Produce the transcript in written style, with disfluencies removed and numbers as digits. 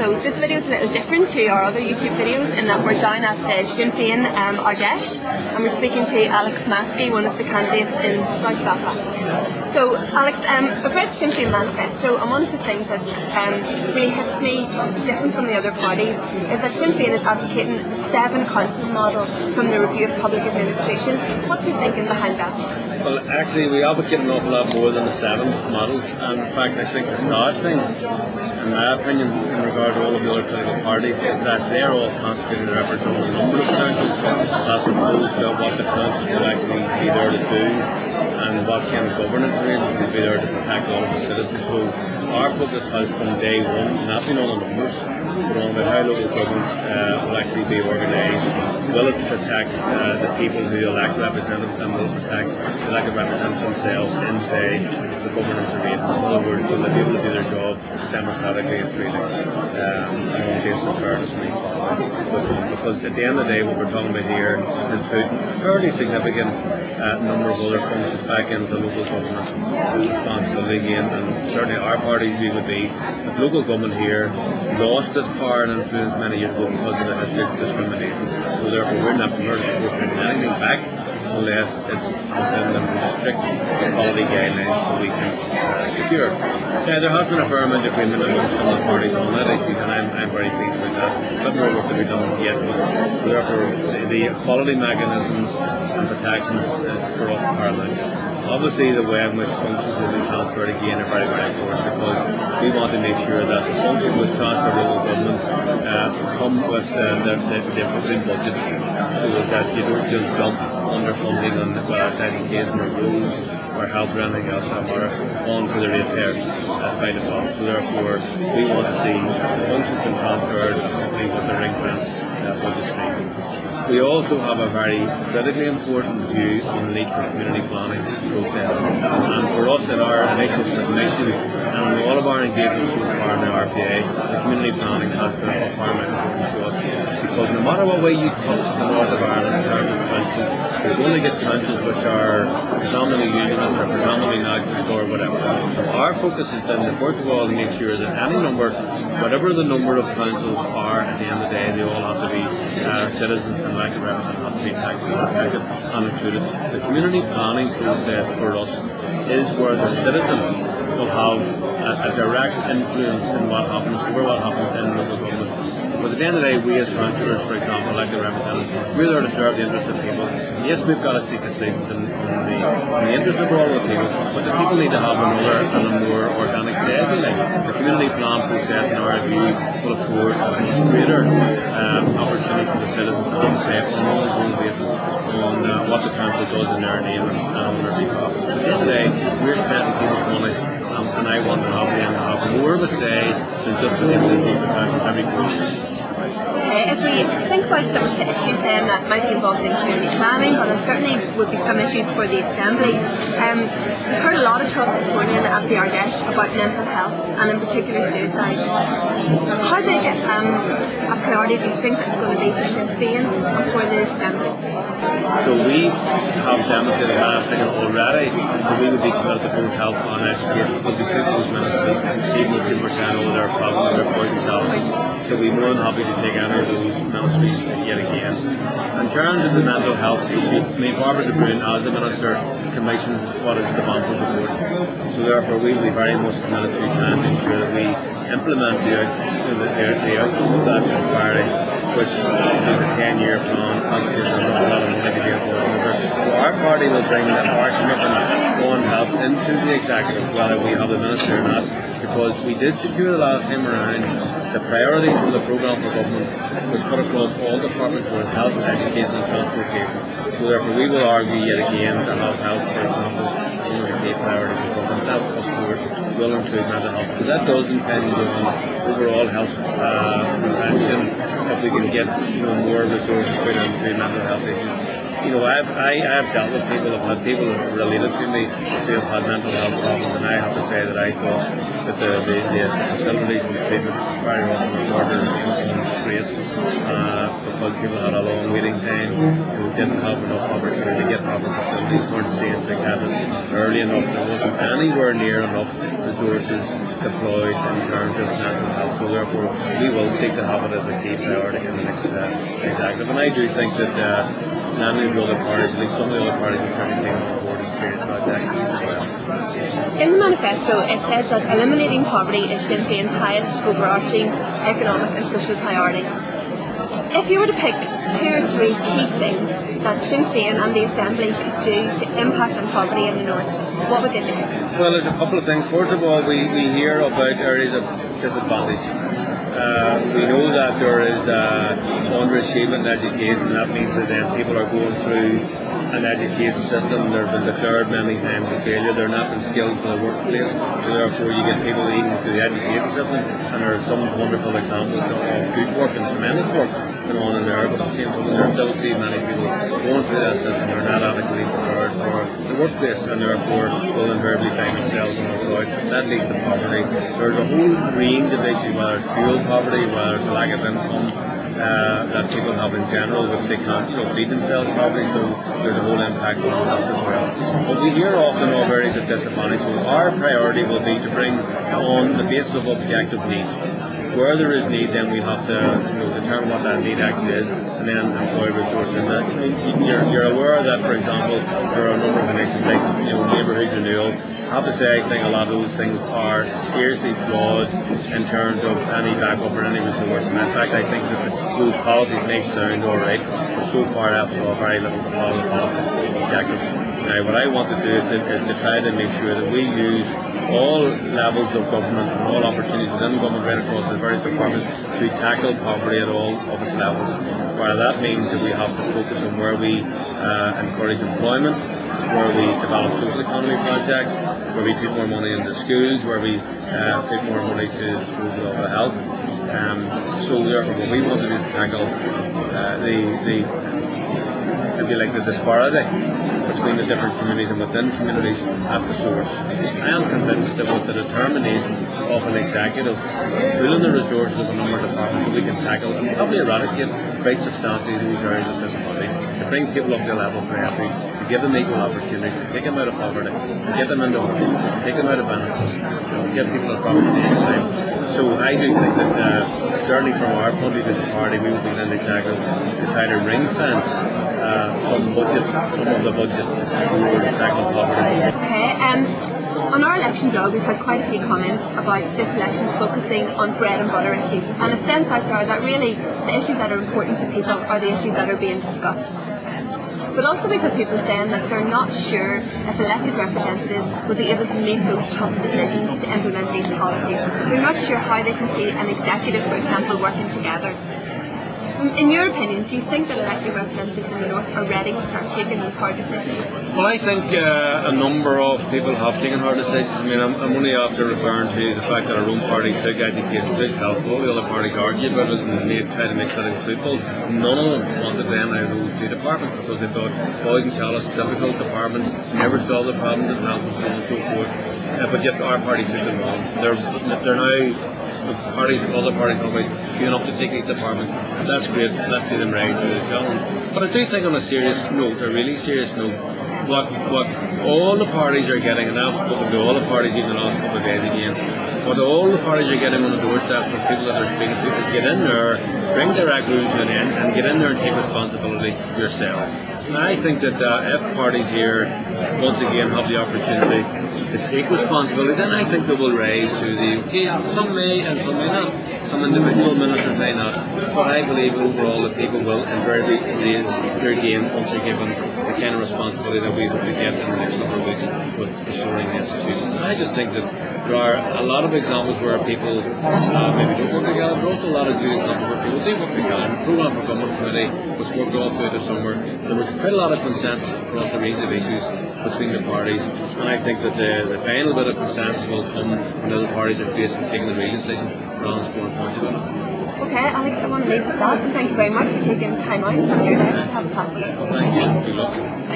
So this video is a little different to our other YouTube videos in that we're down at the Sinn Féin Ardèche, and we're speaking to Alex Maskey, one of the candidates in South Belfast. So Alex, about Sinn Féin manifesto, and one of the things that really hits me different from the other parties is that Sinn Féin is advocating the 7 council model from the Review of Public Administration. What's your thinking behind that? Well, actually, we advocate an awful lot more than the 7 model, and in fact, I think the sad thing, in my opinion, in regard to all of the other political parties, is that they're all concentrating their efforts on the number of councils, as opposed to what the councils will actually be there to do, and what kind of governance arrangements will be there to protect all of the citizens. So our focus has from day one not been on the numbers, but on how local government will actually be organised. Will it protect the people who elect representatives, and will protect the elected representatives themselves in, say, the governance arrangements? In other words, will they be able to do their job democratically and freely, on the basis of fairness and equality? Because at the end of the day, what we're talking about here is putting a fairly significant number of other functions back into local government responsibility again, and certainly our party's view would be that local government here lost its power and influence many years ago because of the history of discrimination. So therefore we're not putting anything back unless it's within the strict equality guidelines so we can secure. There has been a firm agreement among some of the parties on it, and I'm very pleased with that. But more work to be done yet. Therefore, the equality mechanisms and protections is for us paramount. Obviously, the way in which functions will be transferred again are very, very important, because we want to make sure that the functions which transfer to local government come with the appropriate budget, so that you don't just dump underfunding on whether it's education or roads or health or anything else that matter on for the ratepayers by default. So therefore, we want to see the functions being transferred with the ring fence budget stream. We also have a very critically important view on the need for community planning process. And for us in our initial submission and in all of our engagements so far in the RPA, the community planning has been a paramount importance to us. Because no matter what way you cut the north of Ireland in terms of councils, you're going to get councils which are predominantly unionist or predominantly nationalist or whatever. Our focus has been to, first of all, to make sure that any number, whatever the number of councils are at the end of the day, they all have to be citizens and elected representatives have to be protected and included. The community planning process for us is where the citizen will have a direct influence in what happens in local government. But at the end of the day, we as councillors, for example, elected representatives, we're there to serve the interests of people. Yes, we've got to take decisions in the interest of all the people, but the people need to have another and a more organic say. The community plan process, in our view, will afford a much greater opportunity for the citizens to have a say on an ongoing basis on what the council does in their name and on their behalf. At the end of the day, we're spending people's money, and I want to have more of a say than just being able to keep the council every quarter. If we think about some of the issues then that might be involved in community planning, well, there certainly would be some issues for the Assembly. We've heard a lot of talk this morning at the Ardèche about mental health and in particular suicide. How big a priority do you think it's going to be for Sinn Féin and for the Assembly? So we have demonstrated that already, so we would be committed to both health and education, because we took those ministers, even if people were saying, oh, they're problems, they're poison salaries. So we're more than happy to take any of those ministries yet again. In terms of the mental health issue, I mean, Barbara de Bruyn, as the Minister, commissioned what is the Banfield report. So therefore we will be very much committed to trying to ensure that we implement the outcome of that inquiry, which is a 10-year plan, obviously there's a lot of money to be involved with. So our party will bring our commitment on health into the executive, whether we have a minister or not, because we did secure the last time around the priorities of the programme for government was cut across all departments with health, education and transportation. So therefore we will argue yet again to have health, for example, one of the key priorities of government. That of course will include mental health, because that does impinge on overall health prevention if we can get more resources put into mental health issues. I've dealt with people, I've had people related to me who have had mental health problems, and I have to say that I thought that the facilities and the treatment very often reported in disgrace because people had a long waiting time, who didn't have enough opportunity to get proper facilities, weren't seeing psychiatrists early enough, there wasn't anywhere near enough resources deployed in terms of mental health. So therefore, we will seek to have it as a key priority in the next executive. And I do think that many of the other parties, at least some of the other parties, will certainly take on board as serious projects as well. In the manifesto, it says that eliminating poverty is Sinn Féin's highest overarching economic and social priority. If you were to pick 2 or 3 key things that Sinn Féin and the Assembly could do to impact on poverty in the North, what would they be? Well, there's a couple of things. First of all, we hear about areas of disadvantage. We know that there is underachievement in education. That means that then people are going through an education system. They've been declared many times a failure. They're not been skilled for the workplace. So therefore you get people even through the education system, and there are some wonderful examples of good work and tremendous work going on in there, but at the same time there are still too many people going through that system. They're not adequately prepared for the workplace, and therefore will invariably find themselves unemployed. That leads to poverty. There's a whole range of issues, whether it's fuel poverty, whether it's a lack of income that people have in general, which they can't feed themselves properly, so there's a whole impact on health as well. But we hear often of areas of disadvantage, so our priority will be to bring on the basis of objective needs. Where there is need, then we have to determine what that need actually is, and then employ resources. And you're aware that, for example, there are a number of initiatives like neighbourhood renewal. I have to say, I think a lot of those things are seriously flawed in terms of any backup or any resource. And in fact, I think that those policies may sound alright, but so far that's all very little to follow the policy objectives. Now, what I want to do is to try to make sure that we use all levels of government and all opportunities within government right across the various departments to tackle poverty at all of its levels. While that means that we have to focus on where we encourage employment, where we develop social economy projects, where we put more money into schools, where we put more money to schools with all the health. So therefore what we want to do is tackle the disparity between the different communities and within communities at the source. I am convinced that with the determination of an executive pooling the resources of a number of departments that we can tackle and probably eradicate quite substantially those areas of disadvantage, to bring people up to a level playing field, to give them equal opportunity, to take them out of poverty, to get them into work, to take them out of benefits, give people a proper day in life. So I do think that certainly from our point of view as a party, we will be in the executive to try to ring fence some of the budget towards tackling poverty. Okay, on our election blog we've had quite a few comments about this election focusing on bread and butter issues, and it sends out there that really the issues that are important to people are the issues that are being discussed. But also we've had people saying that they're not sure if elected representatives will be able to make those tough decisions to implement these policies. They're not sure how they can see an executive, for example, working together. In your opinion, do you think that elected representatives in the North are ready to start taking these hard decisions? Well, I think a number of people have taken hard decisions. I mean, I'm only after referring to the fact that our own party took education, took health. All the other parties argued about it and tried to make that inclusive. None of them wanted them out of those two departments because they thought boys and chalice, difficult departments, never solved the problems in health and so on and so forth. But yet our party took them on. They're now other parties are queuing up to take these departments. That's great. Let's see them rise to the challenge. But I do think on a serious note, a really serious note, what all the parties are getting, and I've spoken to all the parties even the last couple of days again, what all the parties are getting on the doorstep from people that are speaking to is get in there, bring direct rules to an end, and get in there and take responsibility yourselves. And I think that if parties here once again have the opportunity to take responsibility, then I think they will rise to the occasion. Some may and some may not. Some individual ministers may not. But I believe overall that people will invariably raise their game once they're given the kind of responsibility that we hope to get in the next number of weeks with restoring the institutions. And I just think that there are a lot of examples where people maybe don't work together, but also a lot of good examples where people do work together. The Programme for Government Committee was worked all through the summer. There was quite a lot of consensus across a range of issues between the parties, and I think that the final bit of consensus will come when the parties are faced with taking the real decision rather than scoring points about it. Okay, Alex, I want to leave with that, and thank you very much for taking time out from your day to have a chat with us. Thank you. Good luck. Thanks.